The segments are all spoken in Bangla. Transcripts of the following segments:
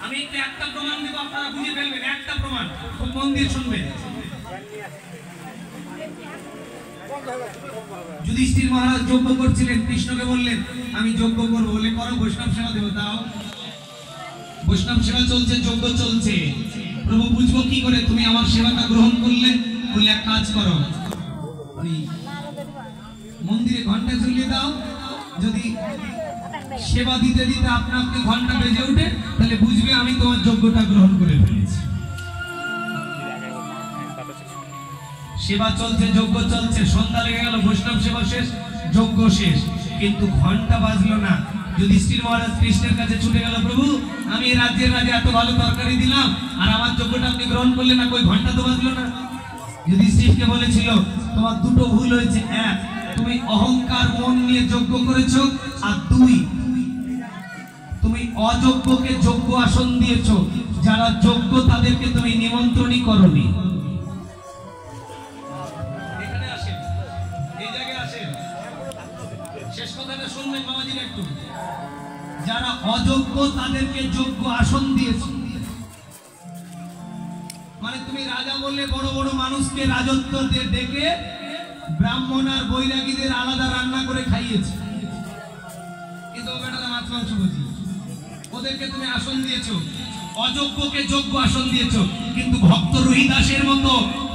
আমি একটা প্রমাণ দেব, আপনারা বুঝে ফেলবেন। একটা প্রমাণ, খুব মন দিয়ে শুনবেন। যুধিষ্ঠির মহারাজ যজ্ঞ করছিলেন, কৃষ্ণকে বললেন আমি যজ্ঞ করবো, বলে করো, বৈষ্ণব সেবা দেবো। দাও, বৈষ্ণব সেবা চলছে, যজ্ঞ চলছে। প্রভু বুঝবো কি করে তুমি আমার সেবাটা গ্রহণ করলে? বলে এক কাজ করো, মন্দিরে ঘন্টা ঝুলিয়ে দাও, যদি সেবা দিতে দিতে আপনাকে ঘন্টা বেজে উঠে তাহলে বুঝবে আমি তোমার যজ্ঞটা গ্রহণ করে ফেলেছি। সেবা চলছে, যজ্ঞ চলছে, সন্ধ্যা লেগে গেল, বৈষ্ণব সেবা শেষ, যজ্ঞ শেষ, কিন্তু ঘন্টা বাজলো না। যুধিষ্ঠির মহারাজ কৃষ্ণের কাছে ছুটে গেল, প্রভু আমি রাজ্যের রাজা, এত ভালো তরকারি দিলাম আর আমার যজ্ঞটা আপনি গ্রহণ করলেন না, কই ঘন্টা তো বাজলো না। যুধিষ্ঠিরকে বলেছিল তোমার দুটো ভুল হয়েছে, এক তুমি অহংকার মন নিয়ে যজ্ঞ করেছো, আর দুই তুমি অযোগ্যকে যোগ্য আসন দিয়েছো। যারা যোগ্য তাদেরকে তুমি নিমন্ত্রণই করোনি। এখানে আসেন, এই জায়গায় আসেন, শেষ কথাটা শুনবেন বাবাজির একটু। যারা অযোগ্য তাদেরকে যোগ্য আসন দিয়েছো, মানে তুমি রাজা বললে বড় বড় মানুষকে রাজত্ব ডেকে ব্রাহ্মণ আর বৈরাগীদের আলাদা রান্না করে খাইয়েছে, কিন্তু বেটারা মাছ মাংস বুঝি, ওদেরকে তুমি আসন দিয়েছো। অযোগ্যকে যোগ্য আসন দিয়েছো, কিন্তু ভক্ত রোহিদাসের মতো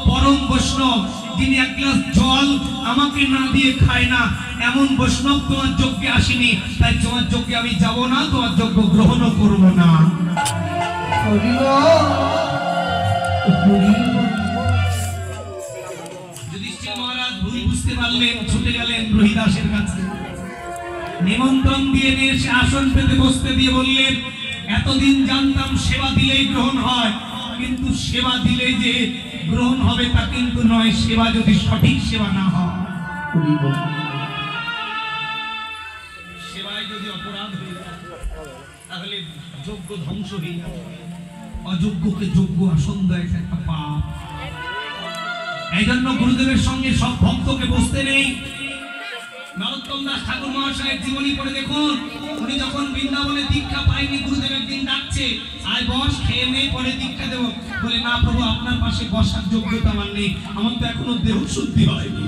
পরম বৈষ্ণব, যিনি এক গ্লাস জল আমাকে না দিয়ে খায় না, এমন বৈষ্ণব তোমার যজ্ঞে আসেনি, তাই তোমার যজ্ঞে আমি যাব না, তোমার যজ্ঞ গ্রহণও করব না। যুধিষ্ঠির মহারাজ ভুল বুঝতে পারলেন, ছুটে গেলেন রোহিদাসের কাছে, নিমন্ত্রণ দিয়ে নিয়ে এসে আসন পেতে বসতে দিয়ে বললেন এতদিন জানতাম সেবা দিলেই গ্রহণ হয়, কিন্তু সেবা দিলে যে গ্রহণ হবে তা কিন্তু নয়, সেবা যদি সঠিক সেবা না হয়, সেবায় যদি অপরাধ হয়ে যায় তাহলে যজ্ঞ ধ্বংস হয়ে যাবে। অযোগ্যকে যোগ্য আসন দেয় একটা পাপ। এই জন্য গুরুদেবের সঙ্গে সব ভক্তকে বসতে নেই। নরোত্তম দাস ঠাকুর মহাশয়ের জীবনী পড়ে দেখুন, উনি যখন বৃন্দাবনে দীক্ষা পায়নি, গুরুদেব একদিন ডাকছে, আয় বস, খেয়ে নেই, পরে দীক্ষা দেবো। বলে না প্রভু, আপনার পাশে বসার যোগ্যতা আমার নেই, আমার তো এখনো দেহ শুদ্ধি হয়নি।